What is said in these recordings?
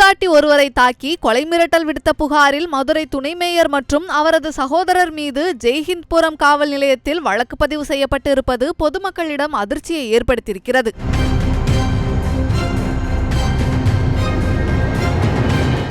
மூதாட்டி ஒருவரை தாக்கி கொலை மிரட்டல் விடுத்த புகாரில் மதுரை துணை மேயர் மற்றும் அவரது சகோதரர் மீது ஜெய்ஹிந்த்புரம் காவல் நிலையத்தில் வழக்கு பதிவு செய்யப்பட்டு இருப்பது பொதுமக்களிடம் அதிர்ச்சியை ஏற்படுத்தியிருக்கிறது.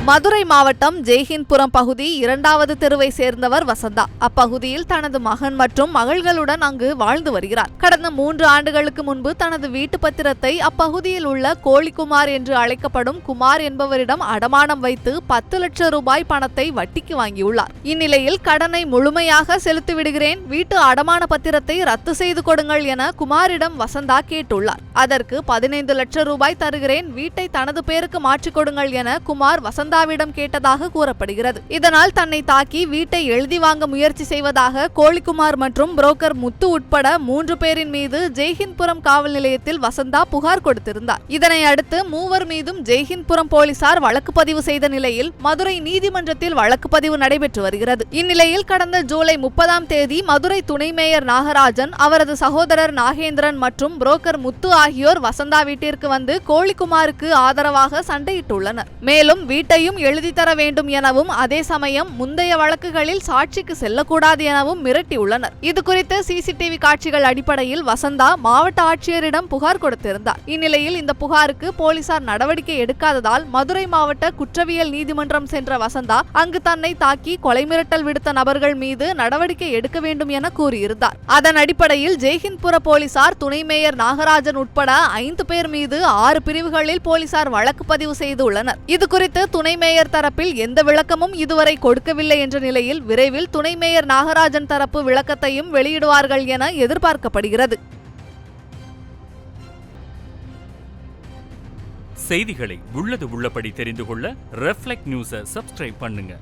மதுரை மாவட்டம் ஜெய்ஹிந்த்புரம் பகுதி 2வது தெருவை சேர்ந்தவர் வசந்தா. அப்பகுதியில் தனது மகன் மற்றும் மகள்களுடன் அங்கு வாழ்ந்து வருகிறார். கடந்த 3 ஆண்டுகளுக்கு முன்பு தனது வீட்டு பத்திரத்தை அப்பகுதியில் உள்ள கோழிக்குமார் என்று அழைக்கப்படும் குமார் என்பவரிடம் அடமானம் வைத்து 10 லட்சம் ரூபாய் பணத்தை வட்டிக்கு வாங்கியுள்ளார். இந்நிலையில் கடனை முழுமையாக செலுத்திவிடுகிறேன், வீட்டு அடமான பத்திரத்தை ரத்து செய்து கொடுங்கள் என குமாரிடம் வசந்தா கேட்டுள்ளார். அதற்கு 15 லட்சம் ரூபாய் தருகிறேன், வீட்டை தனது பேருக்கு மாற்றிக் கொடுங்கள் என குமார் வசந்தா கேட்டதாக கூறப்படுகிறது. இதனால் தன்னை தாக்கி வீட்டை எழுதி வாங்க முயற்சி செய்வதாக கோழிக்குமார் மற்றும் புரோக்கர் முத்து உட்பட 3 பேரின் மீது ஜெய்ஹிந்த்புரம் காவல் நிலையத்தில் வசந்தா புகார் கொடுத்திருந்தார். இதனை அடுத்து மூவர் மீதும் ஜெய்ஹிந்த்புரம் போலீசார் வழக்கு பதிவு செய்த நிலையில் மதுரை நீதிமன்றத்தில் வழக்கு பதிவு நடைபெற்று வருகிறது. இந்நிலையில் கடந்த ஜூலை 30ஆம் தேதி மதுரை துணை மேயர் நாகராஜன், அவரது சகோதரர் நாகேந்திரன் மற்றும் புரோக்கர் முத்து ஆகியோர் வசந்தா வீட்டிற்கு வந்து கோழிக்குமாருக்கு ஆதரவாக சண்டையிட்டுள்ளனர். மேலும் வீட்டையும் எழுதி தர வேண்டும் எனவும் அதே சமயம் முந்தைய வழக்குகளில் சாட்சிக்கு செல்லக்கூடாது எனவும் மிரட்டியுள்ளனர். இது குறித்து சிசிடிவி காட்சிகள் அடிப்படையில் வசந்தா மாவட்ட ஆட்சியரிடம் புகார் கொடுத்திருந்தார். இந்நிலையில் இந்த புகாருக்கு போலீசார் நடவடிக்கை எடுக்காததால் மதுரை மாவட்ட குற்றவியல் நீதிமன்றம் சென்ற வசந்தா அங்கு தன்னை தாக்கி கொலை மிரட்டல் விடுத்த நபர்கள் மீது நடவடிக்கை எடுக்க வேண்டும் என கூறியிருந்தார். அதன் அடிப்படையில் ஜெய்ஹிந்த்புர போலீசார் துணை மேயர் நாகராஜன் உட்பட 5 பேர் மீது 6 பிரிவுகளில் போலீசார் வழக்கு பதிவு செய்துள்ளனர். இது குறித்து துணை மேயர் தரப்பில் எந்த விளக்கமும் இதுவரை கொடுக்கவில்லை என்ற நிலையில் விரைவில் துணை மேயர் நாகராஜன் தரப்பு விளக்கத்தையும் வெளியிடுவார்கள் என எதிர்பார்க்கப்படுகிறது. செய்திகளை உள்ளது உள்ளபடி தெரிந்து கொள்ள ரெஃப்ளெக்ட் நியூஸை சப்ஸ்கிரைப் பண்ணுங்க.